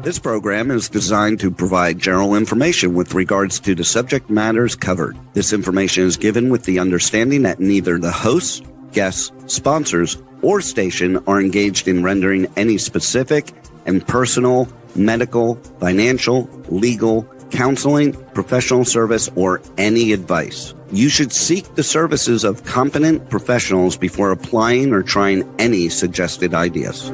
This program is designed to provide general information with regards to the subject matters covered. This information is given with the understanding that neither the hosts, guests, sponsors, or station are engaged in rendering any specific and personal, medical, financial, legal, counseling, professional service, or any advice. You should seek the services of competent professionals before applying or trying any suggested ideas.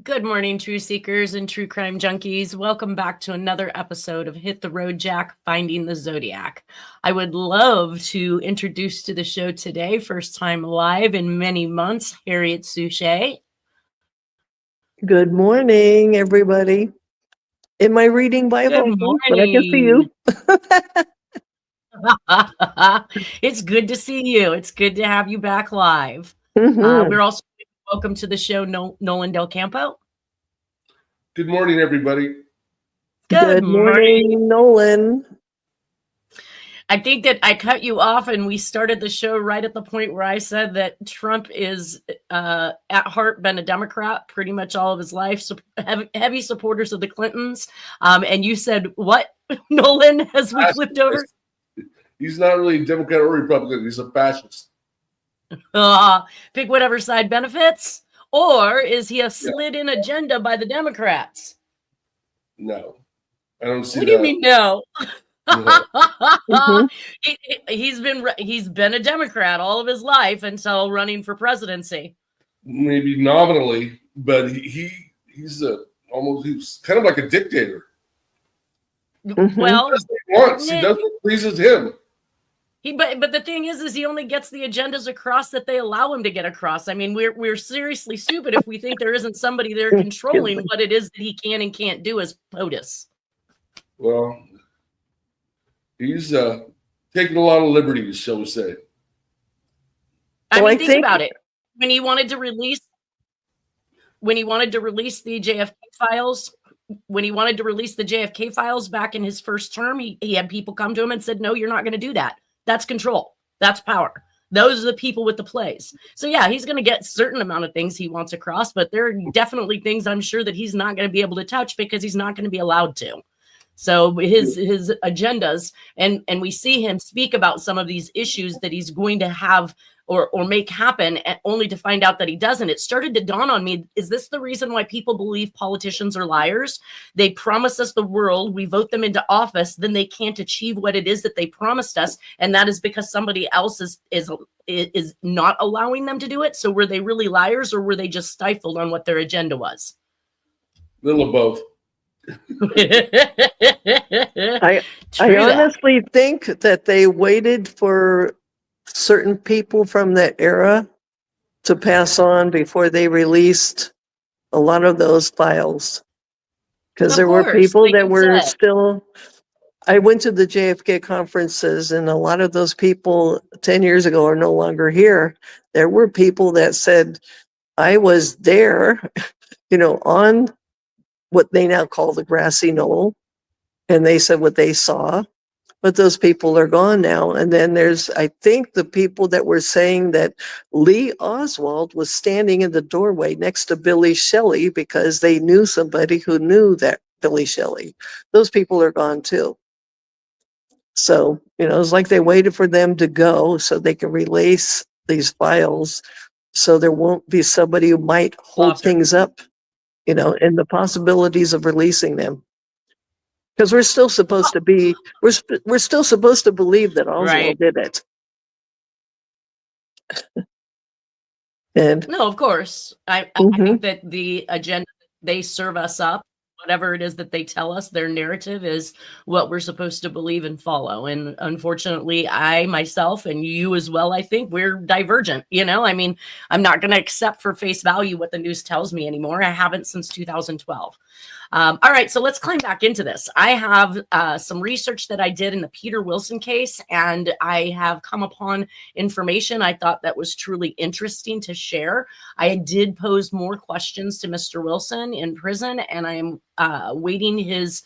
Good morning, true seekers and true crime junkies. Welcome back to another episode of Hit the Road Jack, Finding the Zodiac. I would love to introduce to the show today, first time live in many months, Harriet Suchet. Good morning, everybody. Am I reading Bible? Good morning. But I can see you. It's good to see you. It's good to have you back live. Mm-hmm. We're also welcome to the show, Nolan Del Campo. Good morning, everybody. Good morning, Nolan. I think that I cut you off and we started the show right at the point where I said that Trump is at heart been a Democrat pretty much all of his life, so heavy supporters of the Clintons. And you said, what, Nolan, as we flipped over? He's not really a Democrat or Republican. He's a fascist. Pick whatever side benefits? Or is he a slid-in agenda by the Democrats? No, I don't see what that. What do you mean no? Mm-hmm. He's been a Democrat all of his life until running for presidency. Maybe nominally, but he's kind of like a dictator. Mm-hmm. Well, he does what he wants. He does what pleases him. But the thing is he only gets the agendas across that they allow him to get across. I mean, we're seriously stupid if we think there isn't somebody there controlling what it is that he can and can't do as POTUS. Well, he's taking a lot of liberties, shall we say. Think about it. When he wanted to release the JFK files, when he wanted to release the JFK files back in his first term, he had people come to him and said, no, you're not going to do that. That's control. That's power. Those are the people with the plays. So yeah, he's going to get a certain amount of things he wants across, but there are definitely things I'm sure that he's not going to be able to touch because he's not going to be allowed to. So his agendas, and we see him speak about some of these issues that he's going to have or make happen, only to find out that he doesn't. It started to dawn on me, is this the reason why people believe politicians are liars? They promise us the world, we vote them into office, then they can't achieve what it is that they promised us, and that is because somebody else is not allowing them to do it? So were they really liars, or were they just stifled on what their agenda was? A little of both. I honestly think that they waited for certain people from that era to pass on before they released a lot of those files, because there were people that were still. I went to the JFK conferences, and a lot of those people 10 years ago are no longer here. There were people that said, I was there, on what they now call the grassy knoll, and they said what they saw. But those people are gone now. And then there's, I think, the people that were saying that Lee Oswald was standing in the doorway next to Billy Shelley because they knew somebody who knew that Billy Shelley. Those people are gone too. So, it's like they waited for them to go so they can release these files, so there won't be somebody who might hold things up, and the possibilities of releasing them. Because we're still supposed to be, we're still supposed to believe that Oswald did it. And no, of course, I think that the agenda they serve us up, whatever it is that they tell us, their narrative is what we're supposed to believe and follow. And unfortunately, I myself and you as well, I think we're divergent. I'm not going to accept for face value what the news tells me anymore. I haven't since 2012. All right, so let's climb back into this. I have some research that I did in the Peter Wilson case, and I have come upon information I thought that was truly interesting to share. I did pose more questions to Mr. Wilson in prison, and I am waiting his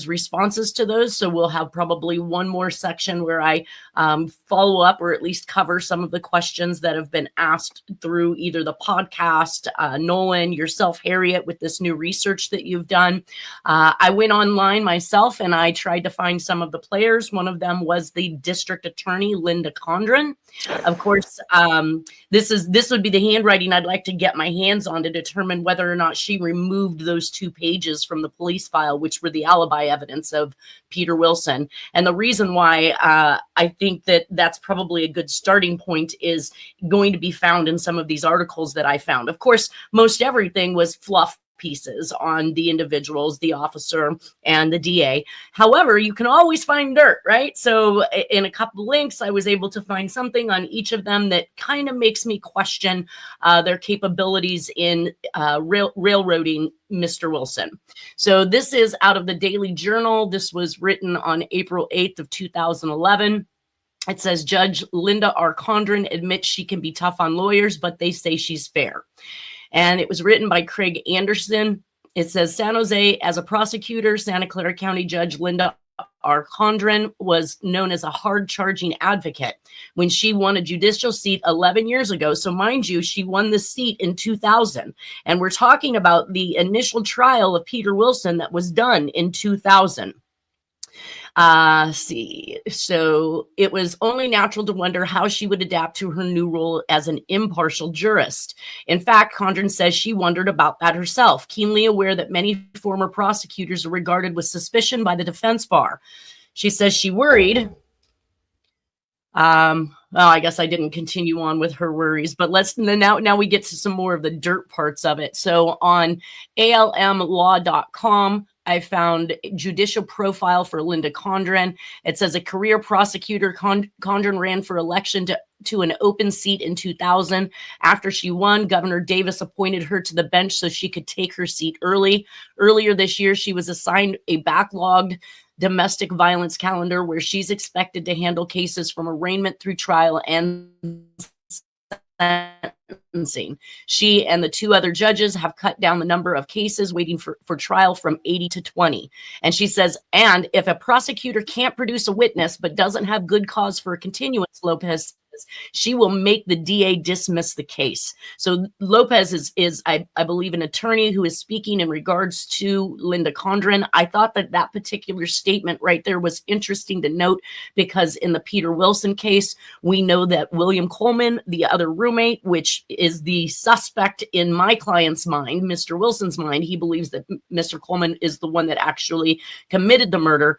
responses to those. So we'll have probably one more section where I follow up or at least cover some of the questions that have been asked through either the podcast, Nolan, yourself, Harriet, with this new research that you've done. I went online myself and I tried to find some of the players. One of them was the district attorney, Linda Condren. Of course, this would be the handwriting I'd like to get my hands on to determine whether or not she removed those 2 pages from the police file, which were the alibi evidence of Peter Wilson. And the reason why I think that that's probably a good starting point is going to be found in some of these articles that I found. Of course, most everything was fluff pieces on the individuals, the officer and the DA. However, you can always find dirt, right? So in a couple of links, I was able to find something on each of them that kind of makes me question their capabilities in railroading Mr. Wilson. So this is out of the Daily Journal. This was written on April 8th of 2011. It says, Judge Linda R. Condren admits she can be tough on lawyers, but they say she's fair. And it was written by Craig Anderson. It says, San Jose, as a prosecutor, Santa Clara County Judge Linda R. Condren was known as a hard-charging advocate when she won a judicial seat 11 years ago. So mind you, she won the seat in 2000. And we're talking about the initial trial of Peter Wilson that was done in 2000. So it was only natural to wonder how she would adapt to her new role as an impartial jurist. In fact, Condren says she wondered about that herself, keenly aware that many former prosecutors are regarded with suspicion by the defense bar. She says she worried. Well, I guess I didn't continue on with her worries, but now we get to some more of the dirt parts of it. So on almlaw.com, I found judicial profile for Linda Condren. It says a career prosecutor, Condren ran for election to an open seat in 2000. After she won, Governor Davis appointed her to the bench so she could take her seat early. Earlier this year, she was assigned a backlogged domestic violence calendar where she's expected to handle cases from arraignment through trial and sentencing. She and the 2 other judges have cut down the number of cases waiting for trial from 80 to 20. And she says, and if a prosecutor can't produce a witness but doesn't have good cause for a continuance, Lopez says, she will make the DA dismiss the case. So Lopez is I believe, an attorney who is speaking in regards to Linda Condren. I thought that particular statement right there was interesting to note because in the Peter Wilson case, we know that William Coleman, the other roommate, which is the suspect in my client's mind, Mr. Wilson's mind, he believes that Mr. Coleman is the one that actually committed the murder.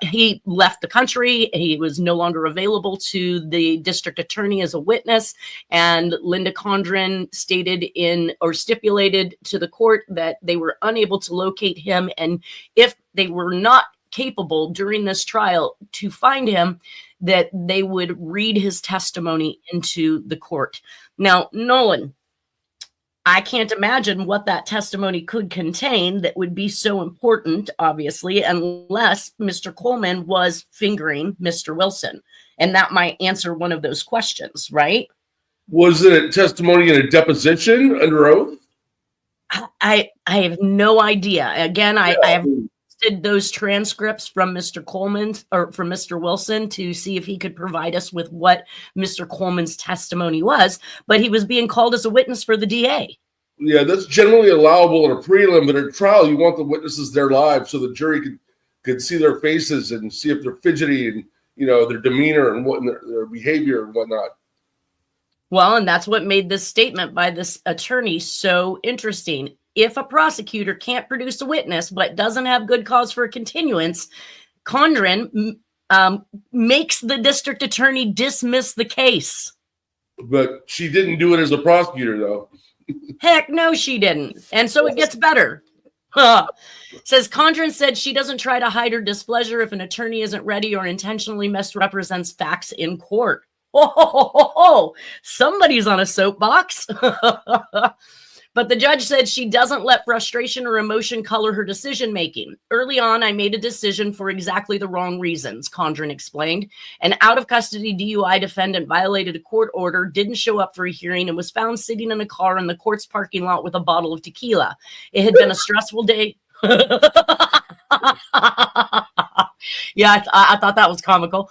He left the country. He was no longer available to the district attorney as a witness. And Linda Condren stipulated to the court that they were unable to locate him. And if they were not capable during this trial to find him, that they would read his testimony into the court. Now, Nolan, I can't imagine what that testimony could contain that would be so important, obviously, unless Mr. Coleman was fingering Mr. Wilson. And that might answer one of those questions, right? Was it a testimony in a deposition under oath? I have no idea. Again, I have listed those transcripts from Mr. Coleman or from Mr. Wilson to see if he could provide us with what Mr. Coleman's testimony was, but he was being called as a witness for the DA. Yeah, that's generally allowable in a prelim, but in a trial, you want the witnesses there live so the jury could see their faces and see if they're fidgety and, their demeanor and what their behavior and whatnot. Well, and that's what made this statement by this attorney so interesting. If a prosecutor can't produce a witness but doesn't have good cause for a continuance, Condren makes the district attorney dismiss the case. But she didn't do it as a prosecutor, though. Heck no, she didn't. And so it gets better. Says Condren said she doesn't try to hide her displeasure if an attorney isn't ready or intentionally misrepresents facts in court. Somebody's on a soapbox. But the judge said she doesn't let frustration or emotion color her decision making. Early on, I made a decision for exactly the wrong reasons, Condren explained. An out-of-custody DUI defendant violated a court order, didn't show up for a hearing, and was found sitting in a car in the court's parking lot with a bottle of tequila. It had been a stressful day. Yeah, I thought that was comical.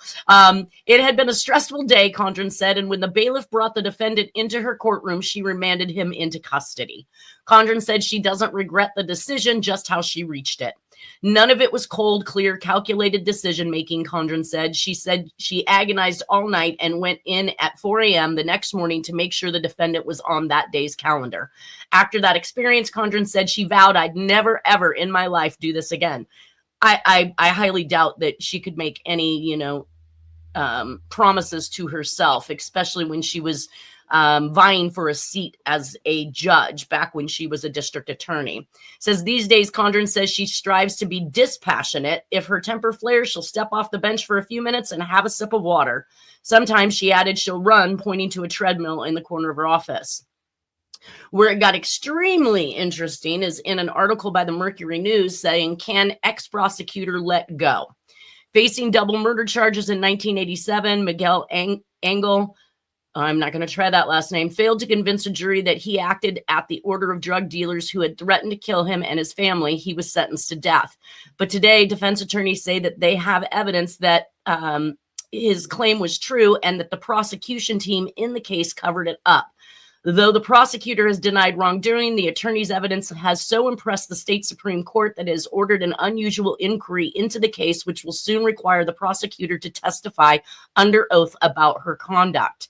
It had been a stressful day, Condren said, and when the bailiff brought the defendant into her courtroom, she remanded him into custody. Condren said she doesn't regret the decision, just how she reached it. None of it was cold, clear, calculated decision-making, Condren said. She said she agonized all night and went in at 4 a.m. the next morning to make sure the defendant was on that day's calendar. After that experience, Condren said she vowed, I'd never, ever in my life do this again. I highly doubt that she could make any, promises to herself, especially when she was vying for a seat as a judge back when she was a district attorney. Says these days, Condren says she strives to be dispassionate. If her temper flares, she'll step off the bench for a few minutes and have a sip of water. Sometimes, she added, she'll run, pointing to a treadmill in the corner of her office. Where it got extremely interesting is in an article by the Mercury News saying, can ex-prosecutor let go? Facing double murder charges in 1987, Miguel Angel, I'm not going to try that last name, failed to convince a jury that he acted at the order of drug dealers who had threatened to kill him and his family. He was sentenced to death. But today, defense attorneys say that they have evidence that his claim was true and that the prosecution team in the case covered it up. Though the prosecutor has denied wrongdoing, the attorney's evidence has so impressed the state Supreme Court that it has ordered an unusual inquiry into the case, which will soon require the prosecutor to testify under oath about her conduct.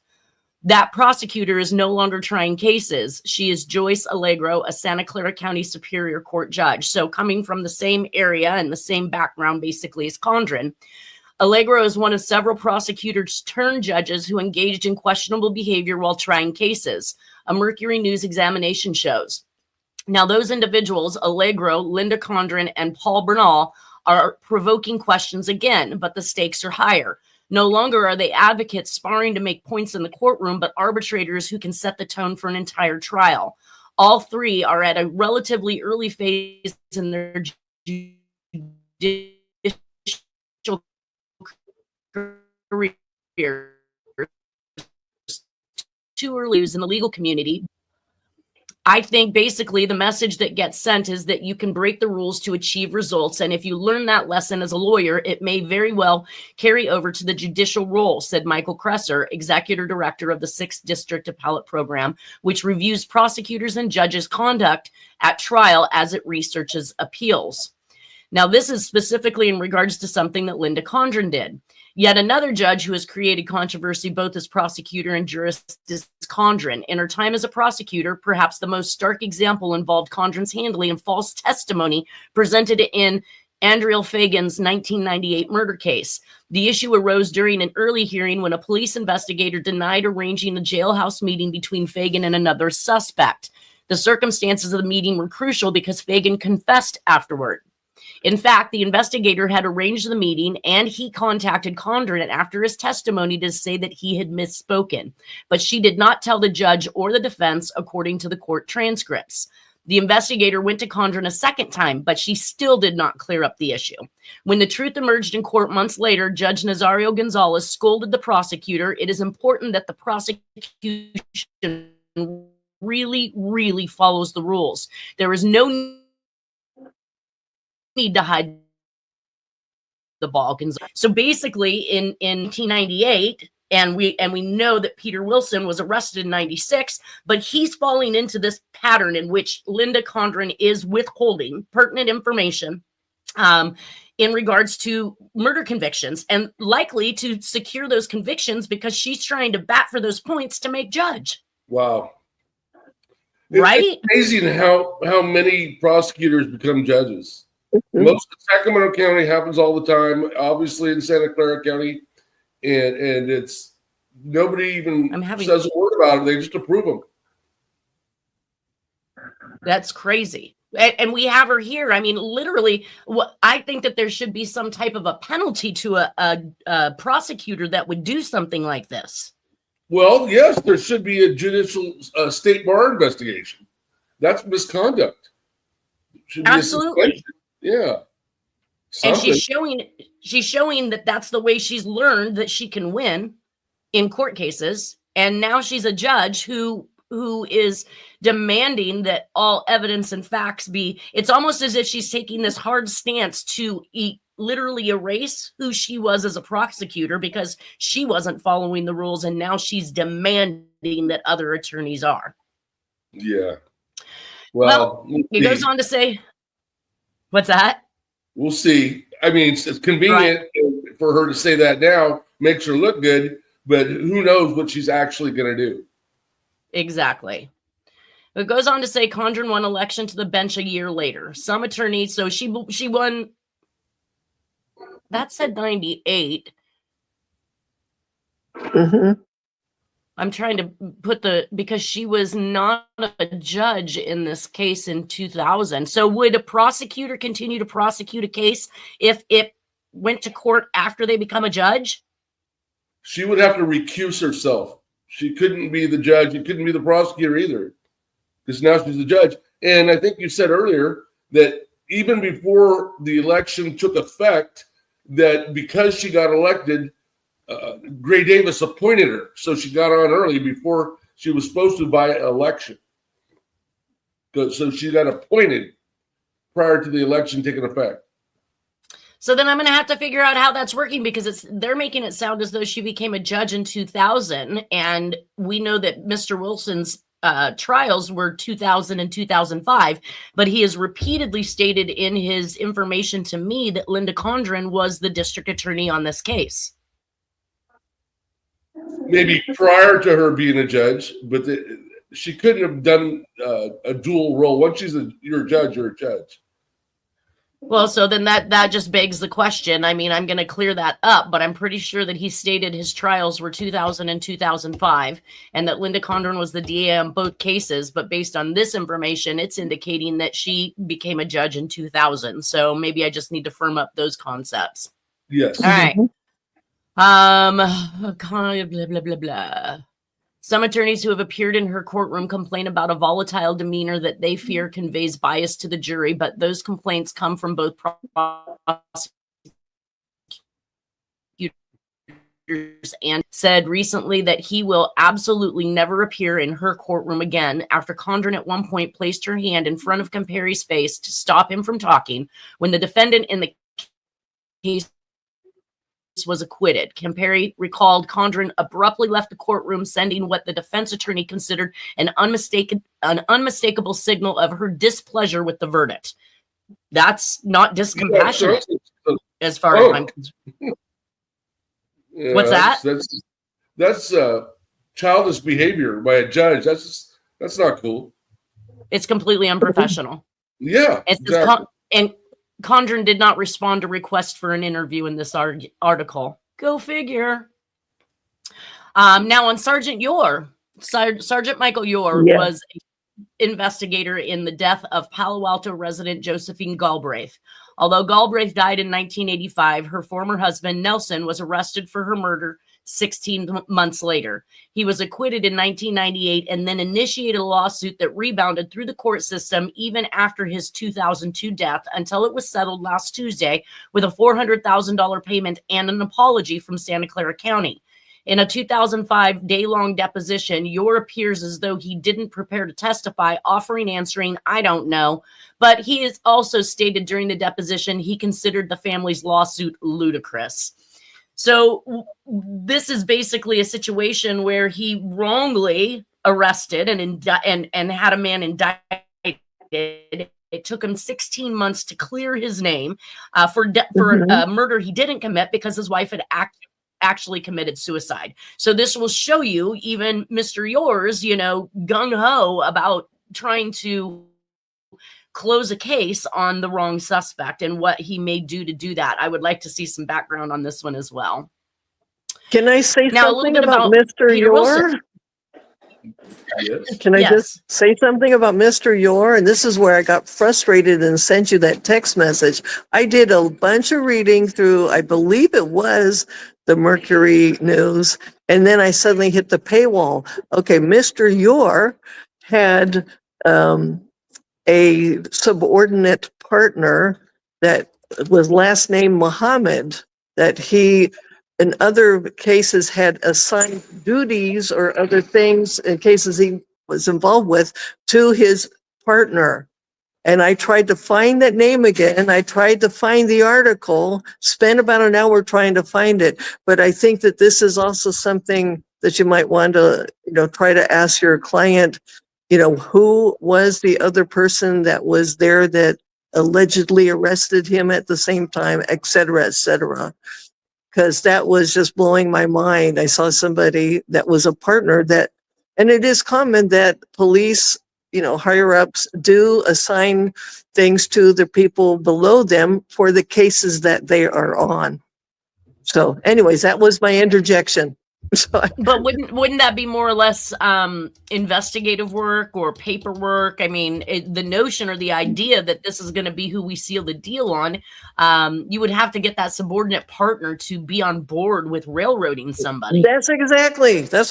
That prosecutor is no longer trying cases. She is Joyce Allegro, a Santa Clara County Superior Court judge. So coming from the same area and the same background basically as Condren, Allegro is one of several prosecutors turned judges who engaged in questionable behavior while trying cases, a Mercury News examination shows. Now, those individuals, Allegro, Linda Condren, and Paul Bernal, are provoking questions again, but the stakes are higher. No longer are they advocates sparring to make points in the courtroom, but arbitrators who can set the tone for an entire trial. All three are at a relatively early phase in their judicial career. Too early in the legal community. I think basically the message that gets sent is that you can break the rules to achieve results. And if you learn that lesson as a lawyer, it may very well carry over to the judicial role, said Michael Kresser, executive director of the 6th District Appellate Program, which reviews prosecutors and judges' conduct at trial as it researches appeals. Now, this is specifically in regards to something that Linda Condren did. Yet another judge who has created controversy both as prosecutor and jurist is Condren. In her time as a prosecutor, perhaps the most stark example involved Condren's handling of false testimony presented in Andriel Fagan's 1998 murder case. The issue arose during an early hearing when a police investigator denied arranging a jailhouse meeting between Fagan and another suspect. The circumstances of the meeting were crucial because Fagan confessed afterward. In fact, the investigator had arranged the meeting and he contacted Condren after his testimony to say that he had misspoken, but she did not tell the judge or the defense, according to the court transcripts. The investigator went to Condren a second time, but she still did not clear up the issue. When the truth emerged in court months later, Judge Nazario Gonzalez scolded the prosecutor. It is important that the prosecution really follows the rules. There is no need to hide the ball. So basically in 1998, and we know that Peter Wilson was arrested in 96, but he's falling into this pattern in which Linda Condren is withholding pertinent information in regards to murder convictions and likely to secure those convictions because she's trying to bat for those points to make judge. Wow. Right? It's amazing how many prosecutors become judges. Most of Sacramento County happens all the time, obviously in Santa Clara County, and it's nobody even says a word about it. They just approve them. That's crazy. And we have her here. I mean, literally, I think that there should be some type of a penalty to a prosecutor that would do something like this. Well, yes, there should be a judicial state bar investigation. that's misconduct. Should be Absolutely. Yeah. And Something. she's showing that that's the way she's learned that she can win in court cases. And now she's a judge who is demanding that all evidence and facts be. It's almost as if she's taking this hard stance to literally erase who she was as a prosecutor because she wasn't following the rules, and now she's demanding that other attorneys are. Yeah. Well, it goes on to say, what's that? We'll see. I mean, it's convenient for her to say that now, makes her look good, but who knows what she's actually going to do. Exactly. It goes on to say Condren won election to the bench a year later. Some attorneys, so she won, that said 98. Mm-hmm. I'm trying to put because she was not a judge in this case in 2000. So would a prosecutor continue to prosecute a case if it went to court after they become a judge? She would have to recuse herself. She couldn't be the judge. She couldn't be the prosecutor either, because now she's the judge. And I think you said earlier that even before the election took effect, that because she got elected, Gray Davis appointed her, so she got on early before she was supposed to by election. So she got appointed prior to the election taking effect. So then I'm going to have to figure out how that's working, because they're making it sound as though she became a judge in 2000, and we know that Mr. Wilson's trials were 2000 and 2005, but he has repeatedly stated in his information to me that Linda Condren was the district attorney on this case. Maybe prior to her being a judge, but she couldn't have done a dual role. Once you're a judge, you're a judge. Well, so then that just begs the question. I mean, I'm going to clear that up, but I'm pretty sure that he stated his trials were 2000 and 2005, and that Linda Condren was the DA on both cases. But based on this information, it's indicating that she became a judge in 2000. So maybe I just need to firm up those concepts. Yes. All right. Blah, blah, blah, blah. Some attorneys who have appeared in her courtroom complain about a volatile demeanor that they fear conveys bias to the jury, but those complaints come from both prosecutors and said recently that he will absolutely never appear in her courtroom again after Condren at one point placed her hand in front of Campari's face to stop him from talking when the defendant in the case was acquitted. Campari recalled Condren abruptly left the courtroom, sending what the defense attorney considered an unmistakable signal of her displeasure with the verdict. That's not discompassionate, as far as I'm concerned. Yeah, what's that? That's childish behavior by a judge. That's not cool. It's completely unprofessional. Yeah, exactly. And Condren did not respond to requests for an interview in this article. Go figure. Now on Sergeant Yore, Sergeant Michael Yore was an investigator in the death of Palo Alto resident Josephine Galbraith. Although Galbraith died in 1985, her former husband, Nelson, was arrested for her murder 16 months later. He was acquitted in 1998 and then initiated a lawsuit that rebounded through the court system even after his 2002 death until it was settled last Tuesday with a $400,000 payment and an apology from Santa Clara County. In a 2005 day-long deposition, Yore appears as though he didn't prepare to testify, answering, "I don't know." But he has also stated during the deposition he considered the family's lawsuit ludicrous. So this is basically a situation where he wrongly arrested and had a man indicted. It took him 16 months to clear his name for a murder he didn't commit because his wife had actually committed suicide. So this will show you even Mr. Yore's, gung-ho about trying to close a case on the wrong suspect and what he may do to do that. I would like to see some background on this one as well. Can I say something about Mr. Peter Yore? Wilson. Yes. Can I just say something about Mr. Yore? And this is where I got frustrated and sent you that text message. I did a bunch of reading through, I believe it was the Mercury News, and then I suddenly hit the paywall. Okay, Mr. Yore had a subordinate partner that was last name Muhammad, that he in other cases had assigned duties or other things in cases he was involved with to his partner. And I tried to find that name again. I tried to find the article, spent about an hour trying to find it. But I think that this is also something that you might want to, try to ask your client, who was the other person that was there that allegedly arrested him at the same time, et cetera, et cetera. Because that was just blowing my mind. I saw somebody that was a partner that, and it is common that police, higher ups do assign things to the people below them for the cases that they are on. So anyways, that was my interjection. But wouldn't that be more or less investigative work or paperwork? I mean, the notion or the idea that this is going to be who we seal the deal on, you would have to get that subordinate partner to be on board with railroading somebody. That's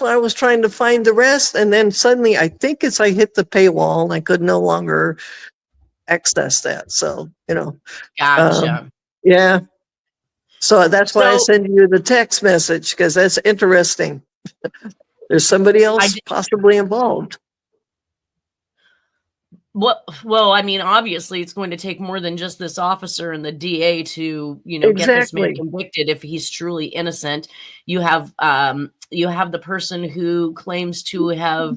why I was trying to find the rest. And then suddenly I think I hit the paywall and I could no longer access that. So, Gotcha. Yeah. So that's why I send you the text message, because that's interesting. There's somebody else possibly involved. Well, I mean, obviously it's going to take more than just this officer and the DA to, get this man convicted if he's truly innocent. You have the person who claims to have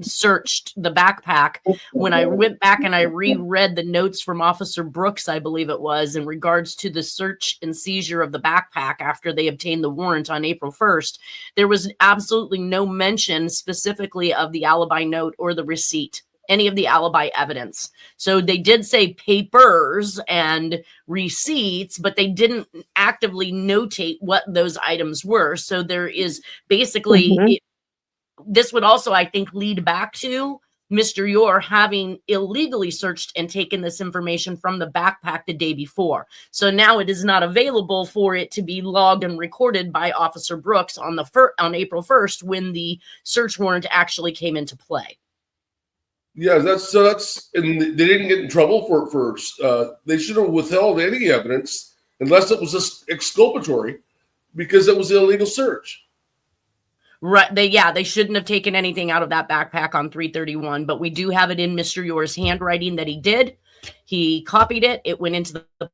searched the backpack. When I went back and I reread the notes from Officer Brooks, I believe it was, in regards to the search and seizure of the backpack after they obtained the warrant on April 1st, there was absolutely no mention specifically of the alibi note or the receipt, any of the alibi evidence. So they did say papers and receipts, but they didn't actively notate what those items were. So there is basically, this would also, I think, lead back to Mr. Yor having illegally searched and taken this information from the backpack the day before. So now it is not available for it to be logged and recorded by Officer Brooks on April 1st when the search warrant actually came into play. Yeah, and they didn't get in trouble for they should have withheld any evidence unless it was just exculpatory, because it was an illegal search. Right. They shouldn't have taken anything out of that backpack on 3/31, but we do have it in Mr. Yor's handwriting that he did. He copied it. It went into the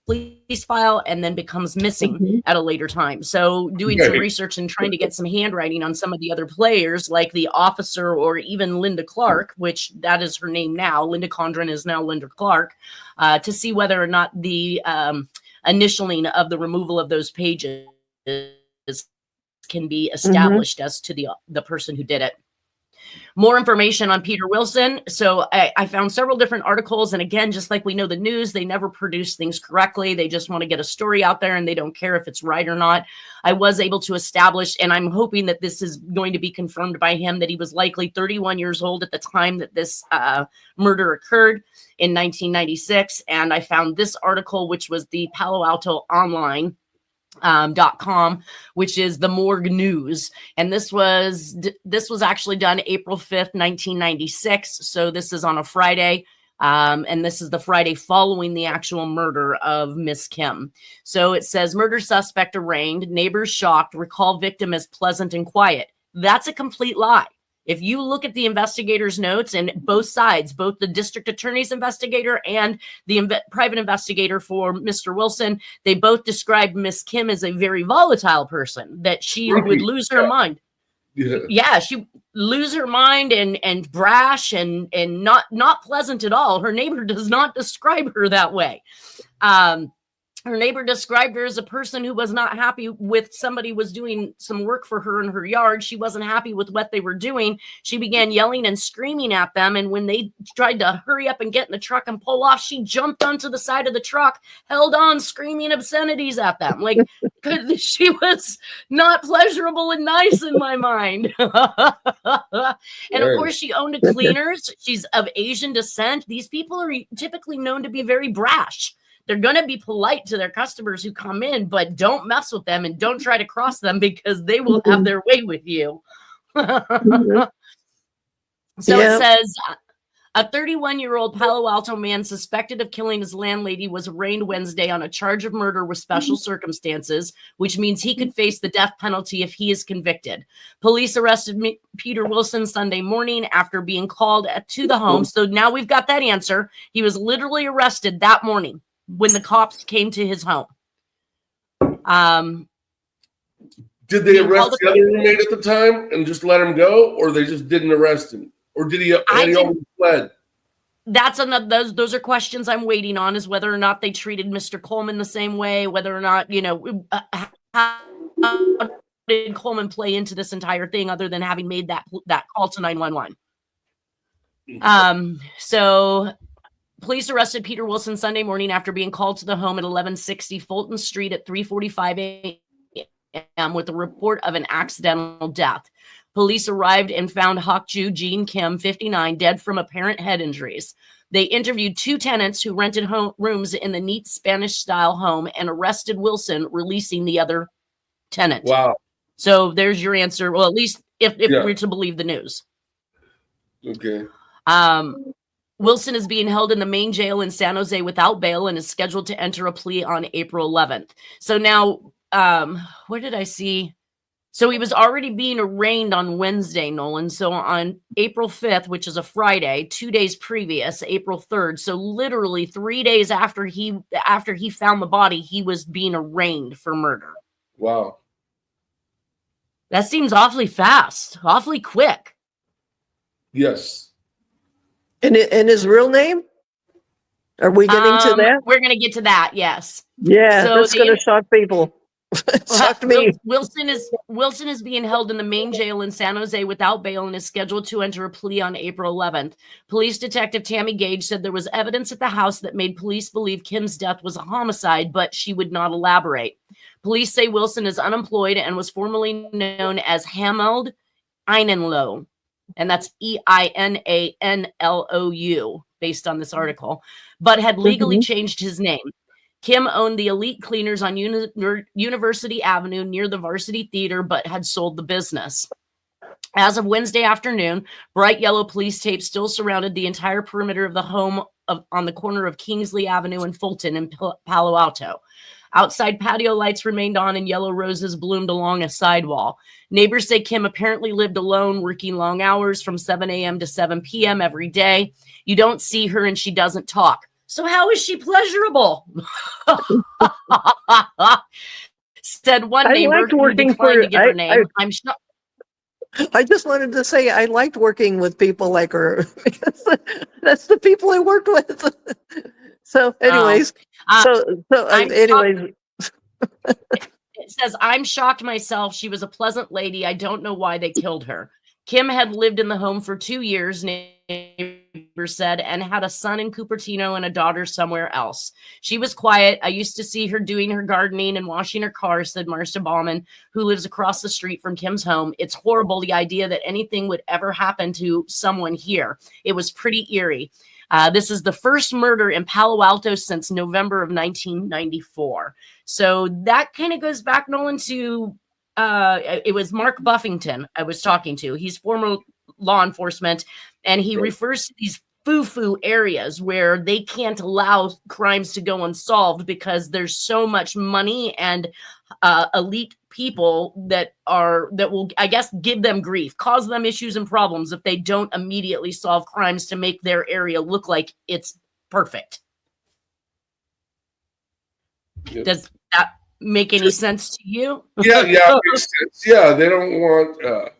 police file and then becomes missing at a later time. So doing some research and trying to get some handwriting on some of the other players, like the officer or even Linda Clark, which that is her name now. Linda Condren is now Linda Clark, to see whether or not the initialing of the removal of those pages can be established as to the person who did it. More information on Peter Wilson. So I found several different articles. And again, just like we know the news, they never produce things correctly. They just want to get a story out there and they don't care if it's right or not. I was able to establish, and I'm hoping that this is going to be confirmed by him, that he was likely 31 years old at the time that this murder occurred in 1996. And I found this article, which was the Palo Alto Online .com, which is the Morgue News, and this was actually done April 5th, 1996. So this is on a Friday, and this is the Friday following the actual murder of Miss Kim. So it says, murder suspect arraigned, neighbors shocked, recall victim as pleasant and quiet. That's a complete lie. If you look at the investigator's notes, and both sides, both the district attorney's investigator and the private investigator for Mr. Wilson, they both described Miss Kim as a very volatile person, that she would lose her mind. Yeah, she lose her mind and brash and not pleasant at all. Her neighbor does not describe her that way. Her neighbor described her as a person who was not happy with somebody was doing some work for her in her yard. She wasn't happy with what they were doing. She began yelling and screaming at them. And when they tried to hurry up and get in the truck and pull off, she jumped onto the side of the truck, held on, screaming obscenities at them. Like, she was not pleasurable and nice in my mind. And of course, she owned a cleaners. She's of Asian descent. These people are typically known to be very brash. They're going to be polite to their customers who come in, but don't mess with them and don't try to cross them because they will have their way with you. So it says, A 31-year-old Palo Alto man suspected of killing his landlady was arraigned Wednesday on a charge of murder with special circumstances, which means he could face the death penalty if he is convicted. Police arrested Peter Wilson Sunday morning after being called to the home. So now we've got that answer. He was literally arrested that morning when the cops came to his home. Did they arrest the other roommate at the time and just let him go, or they just didn't arrest him? Or did he already fled? That's another. Those are questions I'm waiting on. Is whether or not they treated Mr. Coleman the same way. Whether or not how did Coleman play into this entire thing, other than having made that call to 911. So police arrested Peter Wilson Sunday morning after being called to the home at 1160 Fulton Street at 3:45 a.m. with a report of an accidental death. Police arrived and found Hokju Jean Kim, 59, dead from apparent head injuries. They interviewed 2 tenants who rented rooms in the neat Spanish-style home and arrested Wilson, releasing the other tenant. Wow. So there's your answer. Well, at least if we're to believe the news. Okay. Wilson is being held in the main jail in San Jose without bail and is scheduled to enter a plea on April 11th. So now, where did I see? So he was already being arraigned on Wednesday, Nolan. So on April 5th, which is a Friday, 2 days previous, April 3rd. So literally 3 days after he found the body, he was being arraigned for murder. Wow. That seems awfully fast, awfully quick. Yes. And his real name? Are we getting to that? We're going to get to that, yes. Yeah, so that's going to shock people. Shocked me. Wilson is being held in the main jail in San Jose without bail and is scheduled to enter a plea on April 11th. Police Detective Tammy Gage said there was evidence at the house that made police believe Kim's death was a homicide, but she would not elaborate. Police say Wilson is unemployed and was formerly known as Hameld Einenlow, and that's Einanlou, based on this article, but had legally changed his name. Kim owned the Elite Cleaners on University Avenue near the Varsity Theater, but had sold the business. As of Wednesday afternoon, bright yellow police tape still surrounded the entire perimeter of the home on the corner of Kingsley Avenue and Fulton in Palo Alto. Outside patio lights remained on and yellow roses bloomed along a sidewall. Neighbors say Kim apparently lived alone, working long hours from 7 a.m. to 7 p.m. every day. You don't see her and she doesn't talk. So how is she pleasurable? Said one neighbor who declined to give her name. I'm shocked. I just wanted to say I liked working with people like her because that's the people I worked with. So, anyways, anyways. It says, I'm shocked myself. She was a pleasant lady. I don't know why they killed her. Kim had lived in the home for 2 years, neighbors said, and had a son in Cupertino and a daughter somewhere else. She was quiet. I used to see her doing her gardening and washing her car, said Marcia Bauman, who lives across the street from Kim's home. It's horrible, the idea that anything would ever happen to someone here. It was pretty eerie. This is the first murder in Palo Alto since November of 1994. So that kind of goes back, Nolan, to it was Mark Buffington I was talking to. He's former law enforcement, and he refers to these foo-foo areas where they can't allow crimes to go unsolved because there's so much money and elite people that will, I guess, give them grief, cause them issues and problems if they don't immediately solve crimes to make their area look like it's perfect. Yep. Does that make any sense to you? Yeah, it makes sense. Yeah, they don't want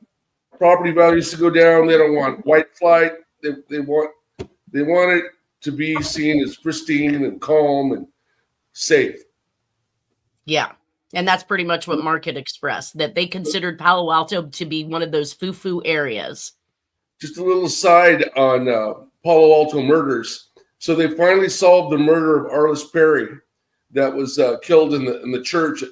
property values to go down. They don't want white flight. They want it to be seen as pristine and calm and safe. Yeah. And that's pretty much what Mark had expressed, that they considered Palo Alto to be one of those foo-foo areas. Just a little aside on Palo Alto murders. So they finally solved the murder of Arliss Perry that was killed in the church at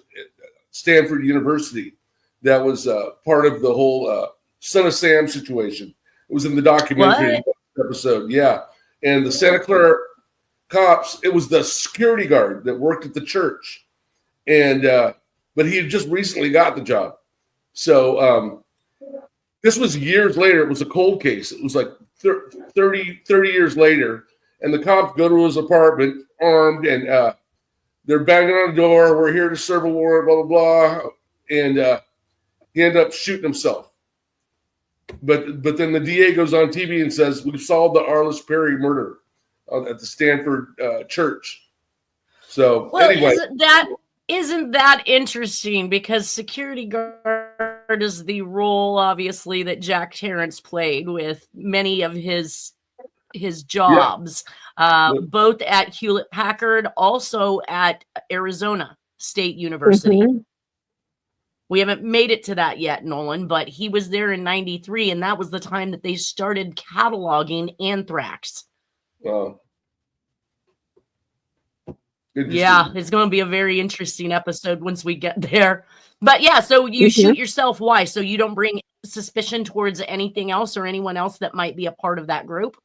Stanford University. That was part of the whole Son of Sam situation. It was in the documentary episode. Yeah. And the Santa Clara cops, it was the security guard that worked at the church. And but he had just recently got the job. So this was years later. It was a cold case. It was like 30 years later, and the cops go to his apartment armed, and they're banging on the door. We're here to serve a warrant, blah, blah, blah. And he ended up shooting himself. But then the DA goes on TV and says, we've solved the Arliss Perry murder at the Stanford church. So well, anyway. Isn't that interesting? Because security guard is the role, obviously, that Jack Terrence played with many of his jobs, both at Hewlett Packard, also at Arizona State University. Mm-hmm. We haven't made it to that yet, Nolan, but he was there in 93, and that was the time that they started cataloging anthrax. Wow. Yeah, it's going to be a very interesting episode once we get there. But yeah, so you shoot yourself. Why? So you don't bring suspicion towards anything else or anyone else that might be a part of that group?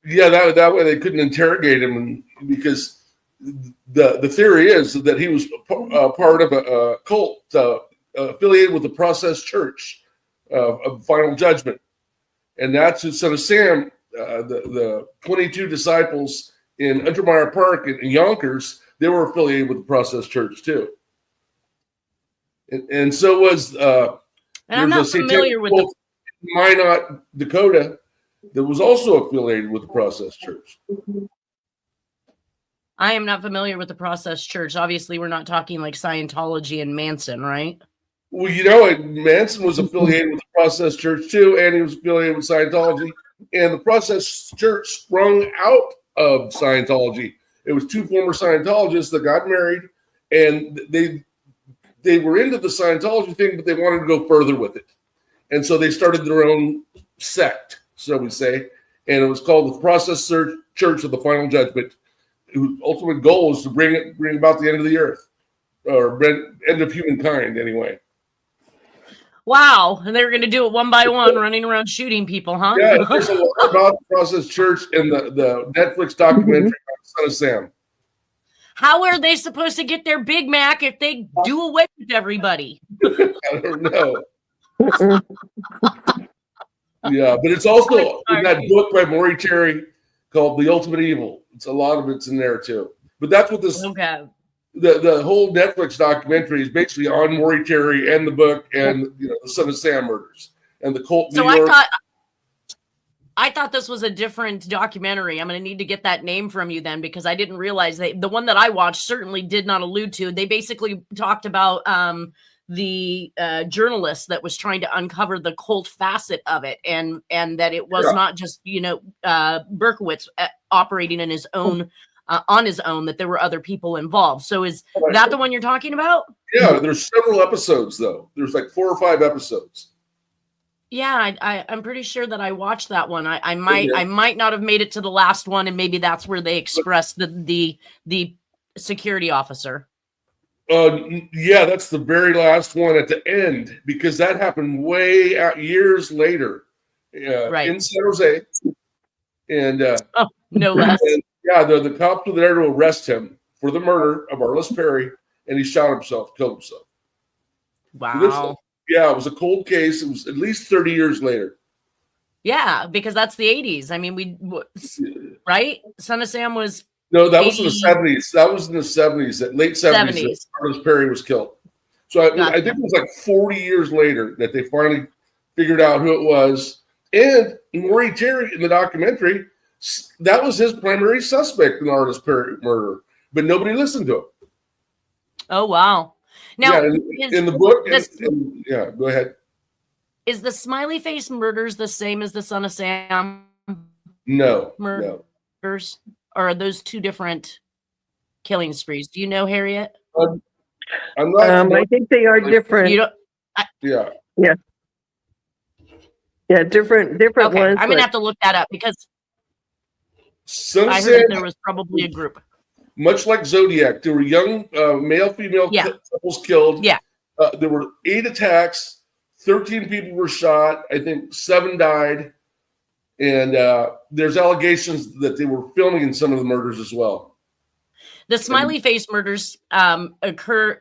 Yeah, that way they couldn't interrogate him, because the theory is that he was part of a cult affiliated with the Process Church of Final Judgment. And that's the son of Sam, the 22 disciples in Untermeyer Park in Yonkers. They were affiliated with the Process Church too. And so was and I'm not familiar with the Minot, Dakota, that was also affiliated with the Process Church. I am not familiar with the Process Church. Obviously, we're not talking like Scientology and Manson, right? Well, Manson was affiliated with the Process Church too, and he was affiliated with Scientology. And the Process Church sprung out of Scientology. It was two former Scientologists that got married, and they were into the Scientology thing, but they wanted to go further with it. And so they started their own sect, so we say, and it was called the Process Church of the Final Judgment, whose ultimate goal is to bring about the end of the earth, or end of humankind, anyway. Wow, and they were going to do it one by one, running around shooting people, huh? Yeah, there's a lot about the Process Church in the Netflix documentary Son of Sam. How are they supposed to get their Big Mac if they do away with everybody? I don't know. Yeah, but it's also in that book by Maury Terry called The Ultimate Evil. It's a lot of it's in there too. But that's what this the whole Netflix documentary is basically on Maury Terry and the book and the Son of Sam murders and the cult. So I thought this was a different documentary. I'm going to need to get that name from you then, because I didn't realize the one that I watched certainly did not allude to. They basically talked about the journalist that was trying to uncover the cult facet of it, and that it was not just Berkowitz operating in his own on his own, that there were other people involved. So is that the one you're talking about? Yeah, there's several episodes though. There's like 4 or 5 episodes. Yeah, I'm pretty sure that I watched that one. I might not have made it to the last one, and maybe that's where they expressed the security officer. Yeah, that's the very last one at the end, because that happened way out years later, in San Jose, and no less. And, yeah, the cops were there to arrest him for the murder of Arliss Perry, and he shot himself, killed himself. Wow. Yeah, it was a cold case. It was at least 30 years later. Yeah, because that's the 80s. I mean, right? Son of Sam was... No, that was in the 70s. That was in the 70s, late 70s. That Arliss Perry was killed. So I think it was like 40 years later that they finally figured out who it was. And Maury Terry in the documentary, that was his primary suspect in the Arliss Perry murder. But nobody listened to him. Oh, wow. Now, in the book, go ahead. Is the Smiley Face murders the same as the Son of Sam? No. Murders? Or are those two different killing sprees? Do you know, Harriet? I'm not. I think they are different. You don't. Yeah, different ones. I'm gonna have to look that up, because I heard that there was probably a group. Much like Zodiac, there were young male-female couples killed. Yeah. There were 8 attacks. 13 people were shot. I think 7 died. And there's allegations that they were filming in some of the murders as well. The Smiley Face murders occur.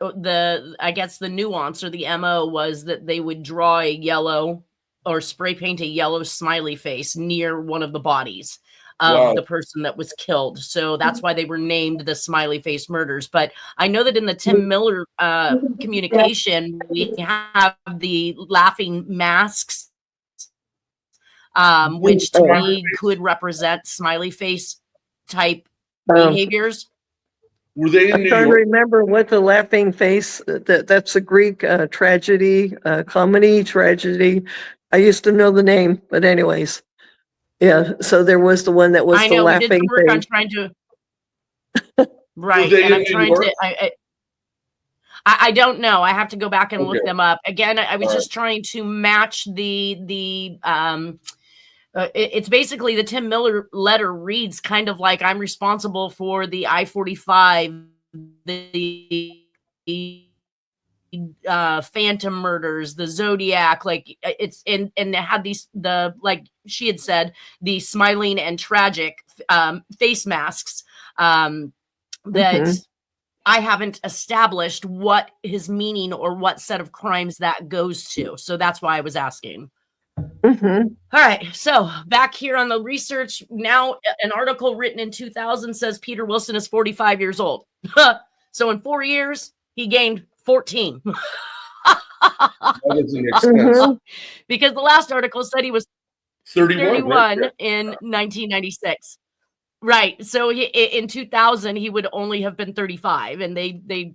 I guess the nuance or the MO was that they would draw a yellow or spray paint a yellow smiley face near one of the bodies of the person that was killed. So that's why they were named the smiley face murders. But I know that in the Tim Miller communication, we have the laughing masks, which to me could represent smiley face type behaviors. Were they in I'm New trying to York? remember what the laughing face, that's a Greek tragedy, comedy tragedy. I used to know the name, but anyways. Yeah, so there was the one that was I the know we did some laughing work on face. trying to right, they and in I'm New trying York? to I don't know. I have to go back and look Okay. them up. Again, I was All just trying to match it's basically the Tim Miller letter reads kind of like I'm responsible for the I-45, the Phantom murders, the Zodiac, like it's and it had these like she had said, the smiling and tragic face masks that I haven't established what his meaning or what set of crimes that goes to. So that's why I was asking. All right, so back here on the research now, an article written in 2000 says Peter Wilson is 45 years old. So in 4 years, he gained 14. That doesn't make sense. Because the last article said he was 31 right? in 1996. Right. So in 2000, he would only have been 35, and they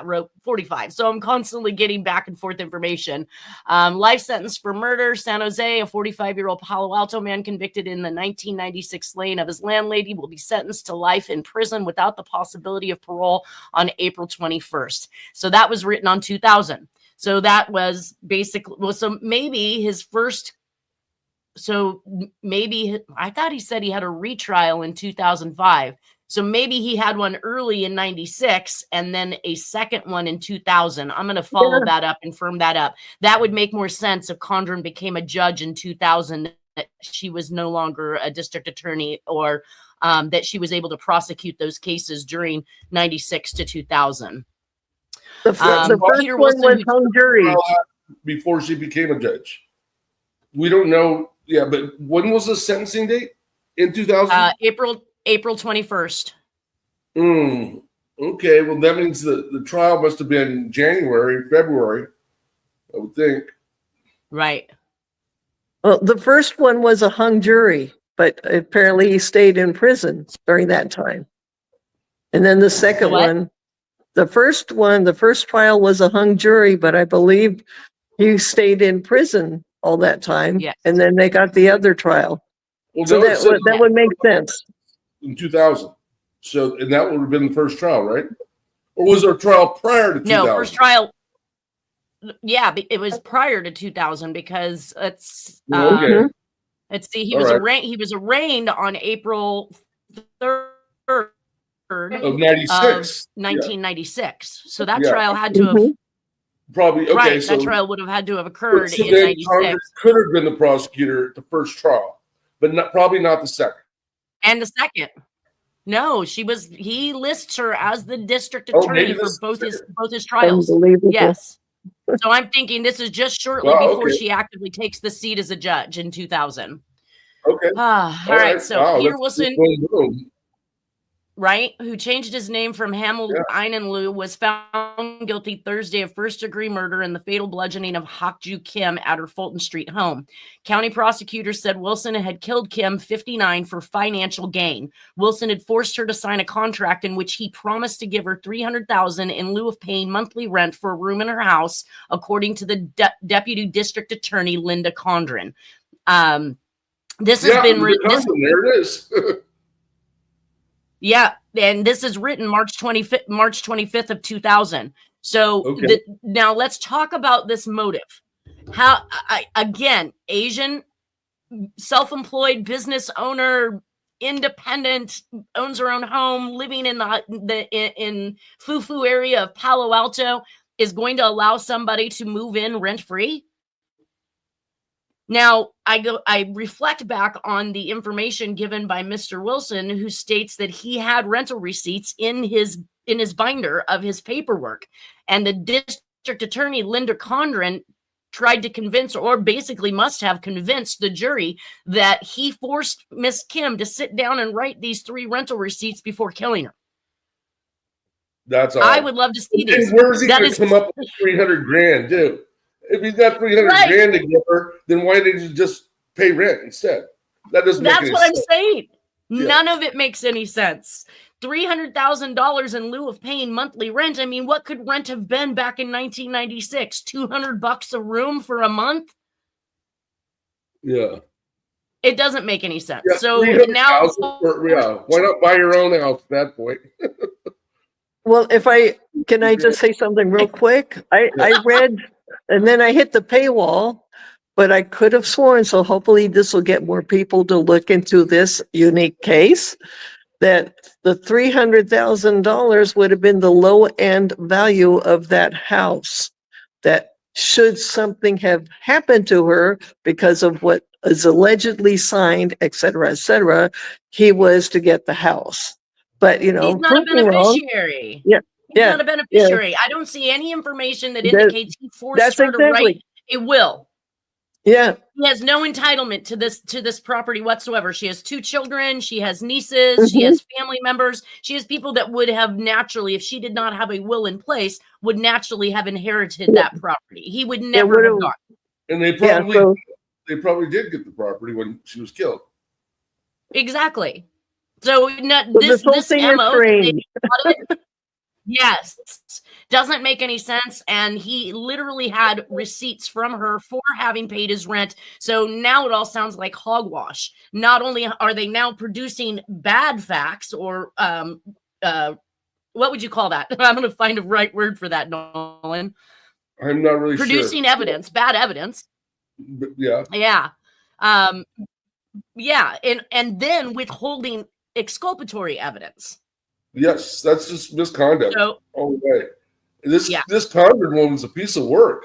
wrote 45. So I'm constantly getting back and forth information. Life sentence for murder. San Jose, a 45-year-old Palo Alto man convicted in the 1996 slaying of his landlady will be sentenced to life in prison without the possibility of parole on April 21st. So that was written on 2000. So that was basically, well, so maybe his first. So maybe I thought he said he had a retrial in 2005. So maybe he had one early in 96 and then a second one in 2000. I'm going to follow that up and firm that up. That would make more sense if Condren became a judge in 2000, that she was no longer a district attorney, or that she was able to prosecute those cases during 96 to 2000. The first Peter one Wilson, was hung jury. Before she became a judge. We don't know. Yeah, but when was the sentencing date? In 2000? April 21st. Okay, well, that means the trial must have been January, February, I would think. Right. Well, the first one was a hung jury, but apparently he stayed in prison during that time. And then the second one, the first trial was a hung jury, but I believe he stayed in prison all that time. Yes. And then they got the other trial. Well, so that would make sense. In 2000. So, and that would have been the first trial, right? Or was there a trial prior to 2000? No, first trial. Yeah, it was prior to 2000 because let's see. He was arraigned on April 3rd of 96. 1996. So that trial had to have probably that trial would have had to have occurred in 96. Congress could have been the prosecutor at the first trial, but probably not the second. And the second. No, he lists her as the district attorney for both his trials. Yes. So I'm thinking this is just shortly before she actively takes the seat as a judge in 2000. Okay. All right. So Peter Wilson, right, who changed his name from Hamel Einenlu, was found guilty Thursday of first-degree murder in the fatal bludgeoning of Hak-Ju Kim at her Fulton Street home. County prosecutors said Wilson had killed Kim, 59, for financial gain. Wilson had forced her to sign a contract in which he promised to give her $300,000 in lieu of paying monthly rent for a room in her house, according to the deputy district attorney Linda Condren. This has been written. There it is. Yeah, and this is written March 25th of 2000. So now let's talk about this motive. How again, Asian, self-employed business owner, independent, owns her own home, living in in Fufu area of Palo Alto, is going to allow somebody to move in rent-free? Now, I reflect back on the information given by Mr. Wilson, who states that he had rental receipts in his binder of his paperwork. And the district attorney, Linda Condren, tried to convince, or basically must have convinced the jury that he forced Miss Kim to sit down and write these 3 rental receipts before killing her. That's all. I would love to see this. And where's he going to come up with $300,000, too? If he's got $300,000 to give her, then why didn't you just pay rent instead? That doesn't make any sense. That's what I'm saying. Yeah. None of it makes any sense. $300,000 in lieu of paying monthly rent. I mean, what could rent have been back in 1996? $200 a room for a month? Yeah. It doesn't make any sense. Yeah, so now, why not buy your own house at that point? Well, can I just say something real quick? I read, and then I hit the paywall, but I could have sworn, so hopefully this will get more people to look into this unique case, that the $300,000 would have been the low end value of that house. That should something have happened to her because of what is allegedly signed, et cetera, he was to get the house. But, you know, he's not a beneficiary. Yeah. He's not a beneficiary. Yeah. I don't see any information that indicates he forced her to write a will. Yeah. He has no entitlement to this property whatsoever. She has 2 children. She has nieces. She has family members. She has people that would have naturally, if she did not have a will in place, would naturally have inherited that property. He would never have gone. And they probably did get the property when she was killed. Exactly. So this MO, yes, doesn't make any sense. And he literally had receipts from her for having paid his rent. So now it all sounds like hogwash. Not only are they now producing bad facts, or what would you call that? I'm going to find a right word for that, Nolan. I'm not really producing evidence, bad evidence. Yeah. Yeah. Yeah. And then withholding exculpatory evidence. Yes, that's just misconduct all the way. This conjured woman's a piece of work.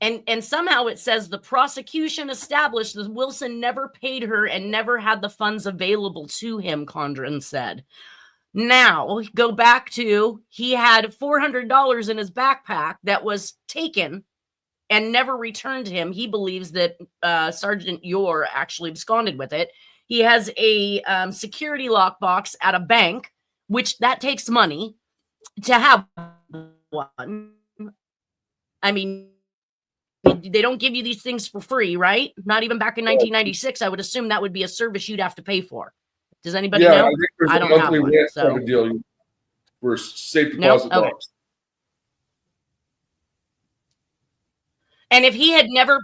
And somehow it says the prosecution established that Wilson never paid her and never had the funds available to him, Condren said. Now, go back to, he had $400 in his backpack that was taken and never returned to him. He believes that Sergeant Yore actually absconded with it. He has a security lockbox at a bank, which that takes money to have one. I mean, they don't give you these things for free, right? Not even back in 1996. I would assume that would be a service you'd have to pay for. Does anybody know? I don't have one. So. Deal for safe deposit box. And if he had never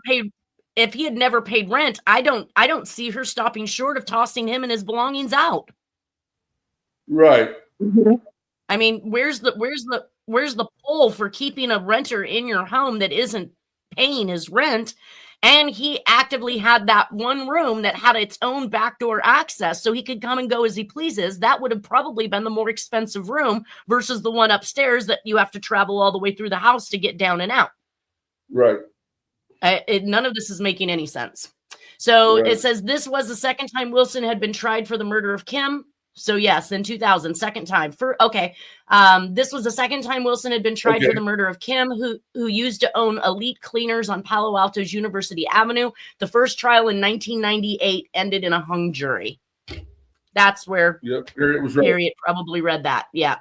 paid rent, I don't see her stopping short of tossing him and his belongings out. Right. Mm-hmm. I mean, where's the pull for keeping a renter in your home that isn't paying his rent? And he actively had that one room that had its own backdoor access so he could come and go as he pleases. That would have probably been the more expensive room versus the one upstairs that you have to travel all the way through the house to get down and out. Right. None of this is making any sense. So It says this was the second time Wilson had been tried for the murder of Kim. So yes, in 2000, second time. This was the second time Wilson had been tried for the murder of Kim, who used to own Elite Cleaners on Palo Alto's University Avenue. The first trial in 1998 ended in a hung jury. That's where Harriet probably read that. Yeah.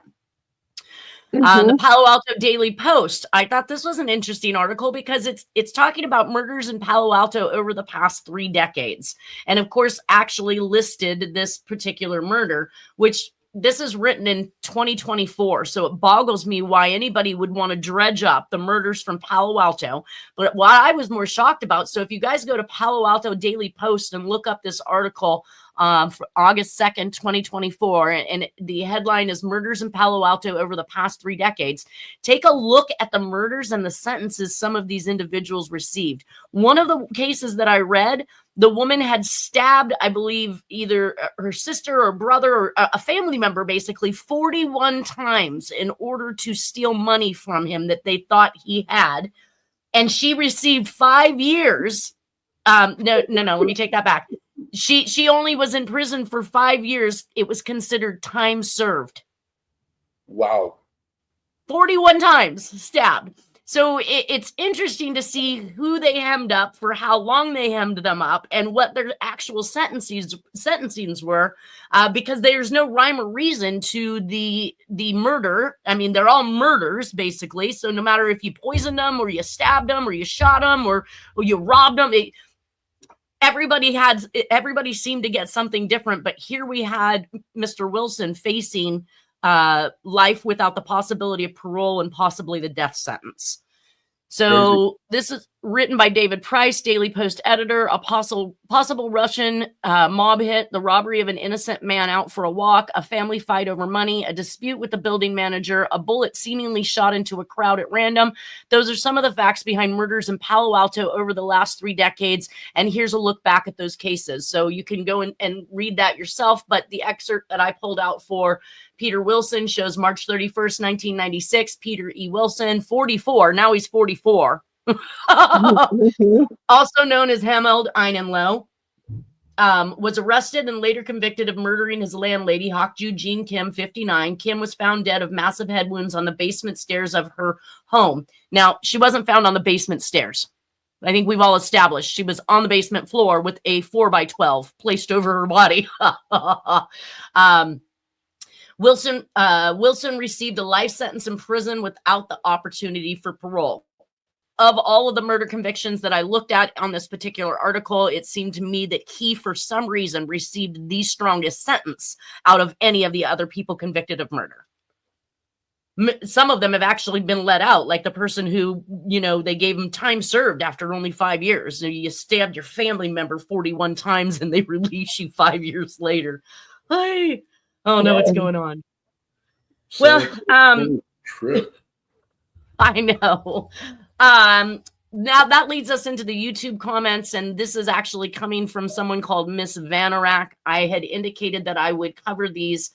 The Palo Alto Daily Post. I thought this was an interesting article because it's talking about murders in Palo Alto over the past 3 decades. And of course, actually listed this particular murder, which this is written in 2024. So it boggles me why anybody would want to dredge up the murders from Palo Alto. But what I was more shocked about, so if you guys go to Palo Alto Daily Post and look up this article, for August 2nd, 2024. And the headline is Murders in Palo Alto Over the Past 3 Decades. Take a look at the murders and the sentences some of these individuals received. One of the cases that I read, the woman had stabbed, I believe, either her sister or brother or a family member, basically 41 times in order to steal money from him that they thought he had. And she received 5 years. No, let me take that back. She only was in prison for 5 years. It was considered time served. Wow. 41 times stabbed. So it's interesting to see who they hemmed up, for how long they hemmed them up, and what their actual sentencings were, because there's no rhyme or reason to the murder. I mean, they're all murders, basically. So no matter if you poisoned them, or you stabbed them, or you shot them, or you robbed them, everybody seemed to get something different. But here we had Mr. Wilson facing life without the possibility of parole and possibly the death sentence. So this is written by David Price, Daily Post editor. A possible Russian mob hit, the robbery of an innocent man out for a walk, a family fight over money, a dispute with the building manager, a bullet seemingly shot into a crowd at random. Those are some of the facts behind murders in Palo Alto over the last 3 decades. And here's a look back at those cases. So you can go and read that yourself. But the excerpt that I pulled out for Peter Wilson shows March 31st, 1996. Peter E. Wilson, 44. Now he's 44. Also known as Hameld Einenlow, was arrested and later convicted of murdering his landlady, Hokju Jean Kim, 59. Kim was found dead of massive head wounds on the basement stairs of her home. Now, she wasn't found on the basement stairs. I think we've all established she was on the basement floor with a 4x12 placed over her body. Wilson received a life sentence in prison without the opportunity for parole. Of all of the murder convictions that I looked at on this particular article, it seemed to me that he, for some reason, received the strongest sentence out of any of the other people convicted of murder. Some of them have actually been let out, like the person who, they gave him time served after only 5 years. So you stabbed your family member 41 times and they release you 5 years later. I don't know what's going on. So trip. I know. Now that leads us into the YouTube comments, and this is actually coming from someone called Miss Vanarak. I had indicated that I would cover these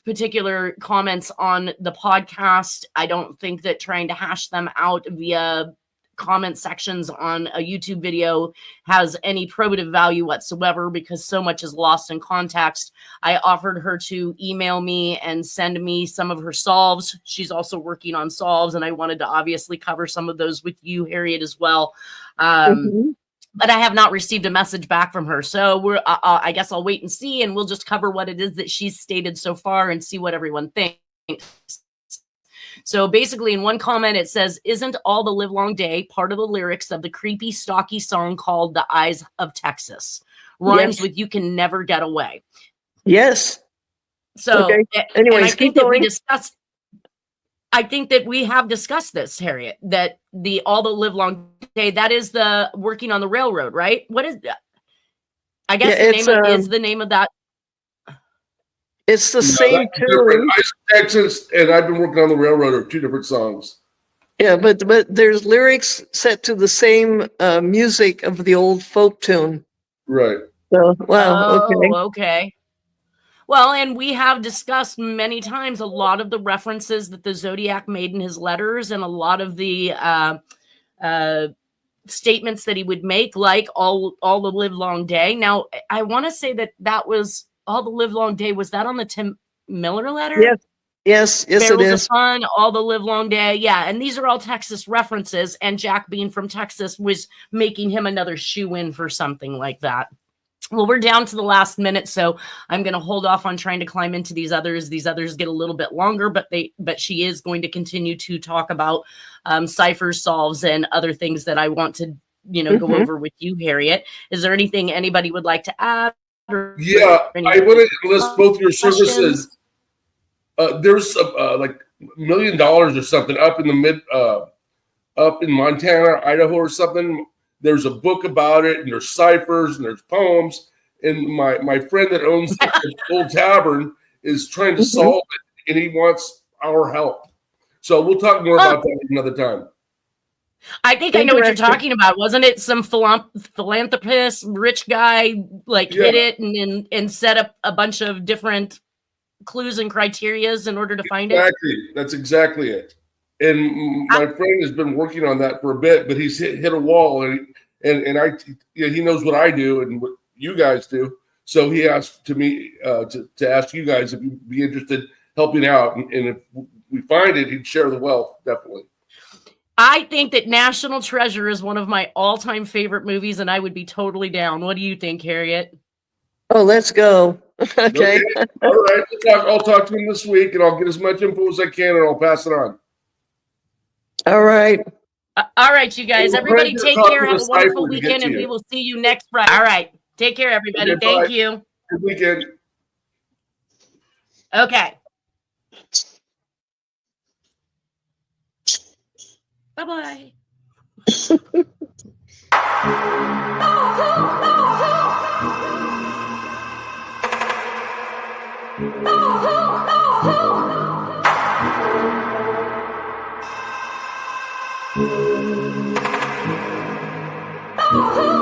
particular comments on the podcast. I don't think that trying to hash them out via comment sections on a YouTube video has any probative value whatsoever, because so much is lost in context. I offered her to email me and send me some of her solves. She's also working on solves, and I wanted to obviously cover some of those with you, Harriet, as well. But I have not received a message back from her. So I guess I'll wait and see, and we'll just cover what it is that she's stated so far and see what everyone thinks. So basically, in one comment, it says, "Isn't All the Livelong Day part of the lyrics of the creepy, stocky song called The Eyes of Texas? Rhymes with You Can Never Get Away." Yes. So, okay. Anyways, I think that we have discussed this, Harriet, that the All the Livelong Day, that is the working on the railroad, right? What is that? I guess is the name of that. It's the same tune. Texas and I've been working on the railroad are 2 different songs. Yeah, but there's lyrics set to the same music of the old folk tune. Right. So, okay. Well, and we have discussed many times a lot of the references that the Zodiac made in his letters, and a lot of the statements that he would make, like all the livelong day. Now, I want to say that was All the Livelong Day. Was that on the Tim Miller letter? Yes, it is. Fun, All the Livelong Day. Yeah, and these are all Texas references, and Jack being from Texas was making him another shoe-in for something like that. Well, we're down to the last minute, so I'm going to hold off on trying to climb into these others. These others get a little bit longer, but she is going to continue to talk about ciphers, solves, and other things that I want to, go over with you, Harriet. Is there anything anybody would like to add? Yeah, I want to enlist both your services. There's like $1 million or something up in up in Montana, Idaho, or something. There's a book about it, and there's ciphers, and there's poems. And my friend that owns the old tavern is trying to solve it, and he wants our help. So we'll talk more about that another time. I think I know what you're talking about. Wasn't it some philanthropist, rich guy, hit it and set up a bunch of different clues and criterias in order to find it? Exactly. That's exactly it. And my friend has been working on that for a bit, but he's hit a wall, and he knows what I do and what you guys do. So he asked me to ask you guys if you'd be interested in helping out, and if we find it, he'd share the wealth, definitely. I think that National Treasure is one of my all-time favorite movies, and I would be totally down. What do you think, Harriet? Oh, let's go. Okay. All right. I'll talk to him this week, and I'll get as much info as I can, and I'll pass it on. All right. All right, you guys. Everybody take care. Have a wonderful weekend, and we will see you next Friday. All right. Take care, everybody. Okay, Thank bye. you. Good weekend. Okay. Bye-bye. Oh,